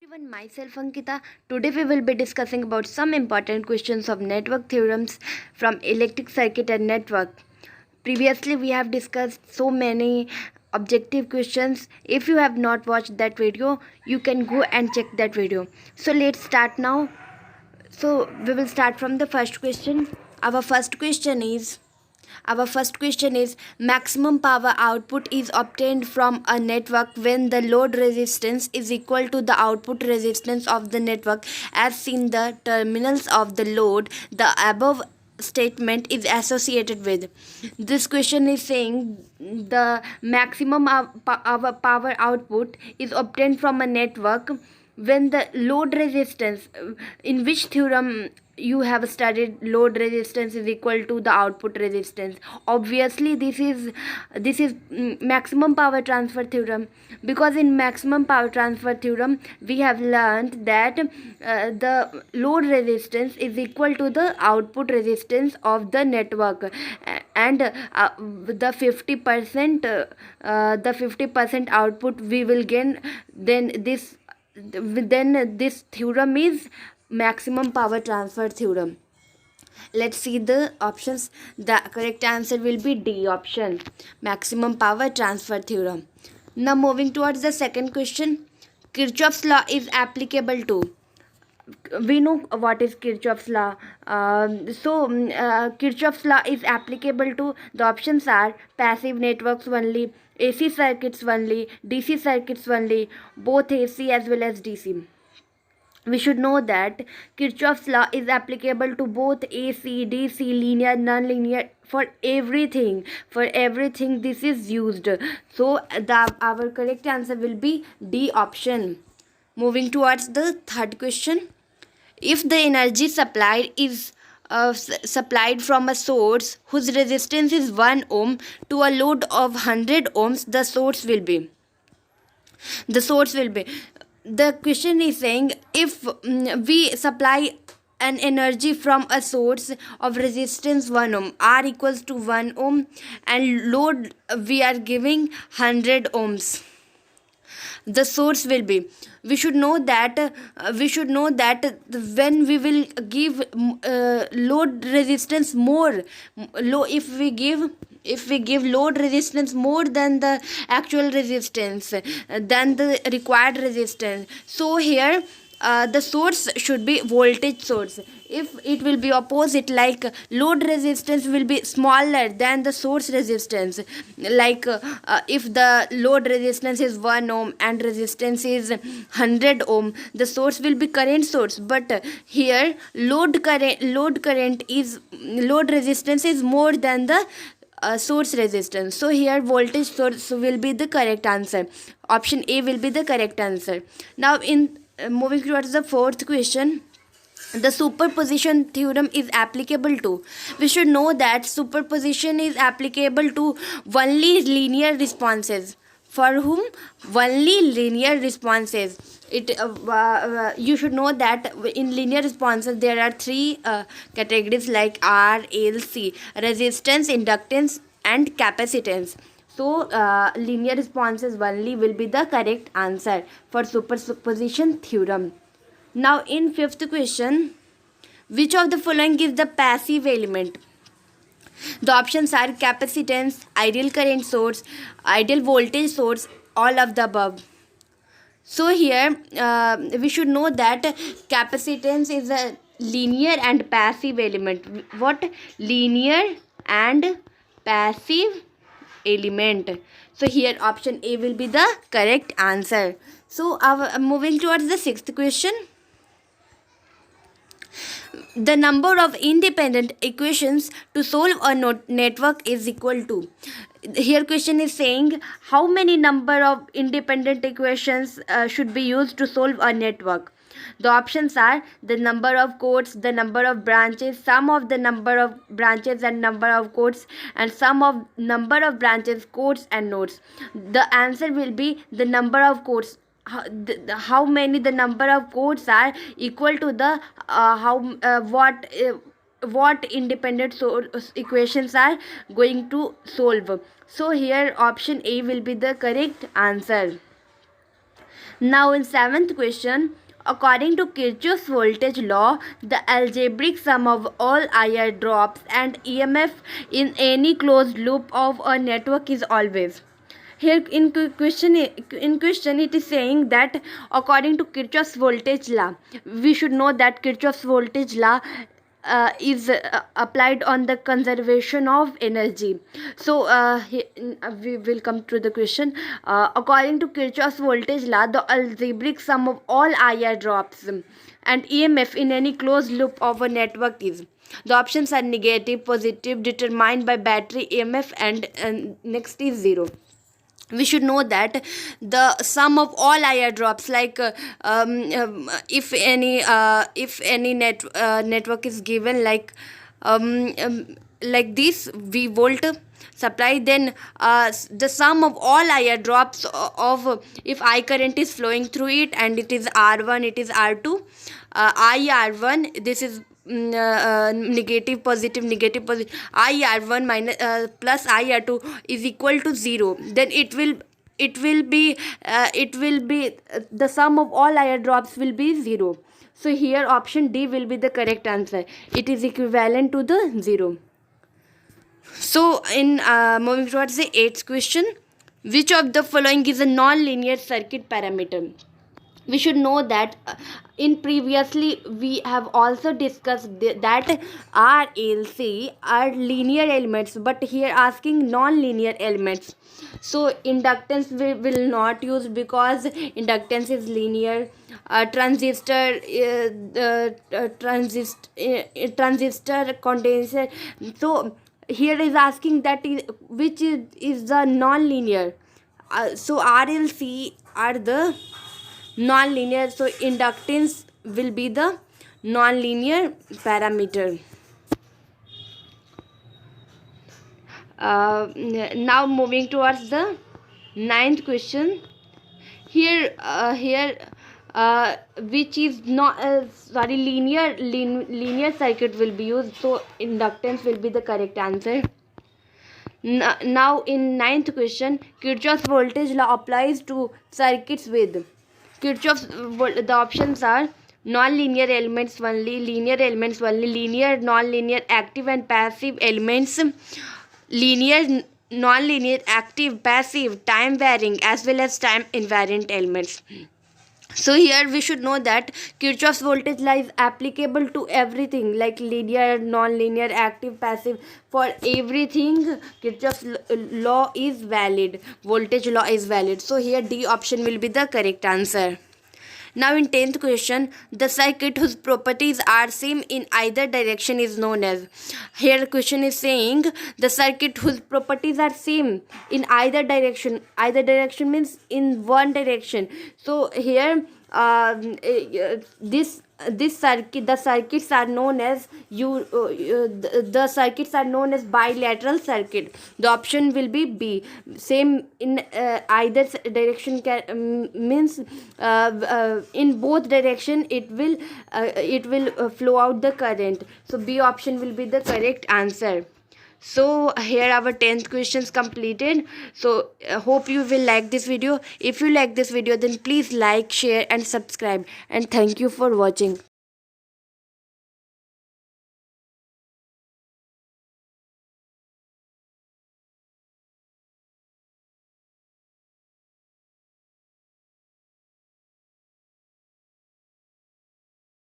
Everyone, myself Ankita. Today we will be discussing about some important questions of network theorems from electric circuit and network. Previously we have discussed so many objective questions. If you have not watched that video, you can go and check that video. So let's start now. So we will start from the first question. Our first question is maximum power output is obtained from a network when the load resistance is equal to the output resistance of the network as seen the terminals of the load the above statement is associated with. This question is saying the maximum power output is obtained from a network when the load resistance, in which theorem you have studied load resistance is equal to the output resistance. Obviously this is maximum power transfer theorem, because in maximum power transfer theorem we have learned that the load resistance is equal to the output resistance of the network, and the 50% output we will gain. Then this theorem is maximum power transfer theorem. Let's see the options. The correct answer will be D option, maximum power transfer theorem. Now moving towards the second question. Kirchhoff's law is applicable to. We know what is Kirchhoff's law. Kirchhoff's law is applicable to, the options are passive networks only, AC circuits only, DC circuits only, both AC as well as DC. We should know that Kirchhoff's law is applicable to both AC, DC, linear, non-linear, for everything. For everything this is used. So our correct answer will be D option. Moving towards the third question. If the energy supplied is supplied from a source whose resistance is 1 ohm to a load of 100 ohms, the source will be. The question is saying, if we supply an energy from a source of resistance 1 ohm, R equals to 1 ohm, and load we are giving 100 ohms, the source will be. We should know that when we will give load resistance more low, if we give load resistance more than the actual resistance, than the required resistance, so here the source should be voltage source. If it will be opposite, like load resistance will be smaller than the source resistance, like if the load resistance is 1 ohm and resistance is 100 ohm, the source will be current source. But here load resistance is more than the source resistance, so here voltage source will be the correct answer. Option A will be the correct answer. Now in moving towards the fourth question. The superposition theorem is applicable to. We should know that superposition is applicable to only linear responses. For whom? Only linear responses. You should know that in linear responses there are three categories, like R, L, C: resistance, inductance, and capacitance. So linear responses only will be the correct answer for superposition theorem. Now in fifth question, which of the following is the passive element? The options are capacitance, ideal current source, ideal voltage source, all of the above. So here we should know that capacitance is a linear and passive element. What? Linear and passive element. So here option A will be the correct answer. So moving towards the sixth question. The number of independent equations to solve a network is equal to. Here question is saying, how many number of independent equations should be used to solve a network? The options are the number of codes, the number of branches, sum of the number of branches and number of codes, and sum of number of branches, codes, and nodes. The answer will be the number of codes. How many the number of codes are equal to the what independent equations are going to solve. So here option A will be the correct answer. Now in seventh question, according to Kirchhoff's voltage law, the algebraic sum of all IR drops and EMF in any closed loop of a network is always. Here in question it is saying that according to Kirchhoff's voltage law, we should know that Kirchhoff's voltage law is applied on the conservation of energy. So we will come to the question. According to Kirchhoff's voltage law, the algebraic sum of all IR drops and EMF in any closed loop of a network is. The options are negative, positive, determined by battery EMF, and next is zero. We should know that the sum of all IR drops, like if any network is given like this V volt supply, then the sum of all IR drops of if I current is flowing through it and it is R1, it is R2, IR1, this is negative, positive, negative, positive, IR1 minus plus IR2 is equal to 0, then it will be the sum of all IR drops will be 0. So here option D will be the correct answer. It is equivalent to the 0. So in moving towards the 8th question, which of the following is a non-linear circuit parameter? We should know that in previously we have also discussed that RLC are linear elements, but here asking non-linear elements. So inductance we will not use because inductance is linear. Transistor condenser. So here is asking that which is the non-linear. So RLC are the non-linear, so inductance will be the non-linear parameter. Now moving towards the 9th question. Here which is not linear circuit will be used, so inductance will be the correct answer. Now in 9th question, Kirchhoff's voltage law applies to circuits with the options are non-linear elements only, linear elements only, linear, non-linear, active and passive elements, linear, non-linear, active, passive, time varying, as well as time invariant elements. So here we should know that Kirchhoff's voltage law is applicable to everything, like linear, non-linear, active, passive. For everything Kirchhoff's law is valid, voltage law is valid. So here D option will be the correct answer. Now in 10th question, the circuit whose properties are same in either direction is known as. Here question is saying the circuit whose properties are same in either direction. Either direction means in one direction. So here this circuit, the circuits are known as the circuits are known as bilateral circuit. The option will be B. Same in either direction means in both direction it will flow out the current. So B option will be the correct answer. So here our 10th questions completed. So hope you will like this video. If you like this video, then please like, share and subscribe, and thank you for watching.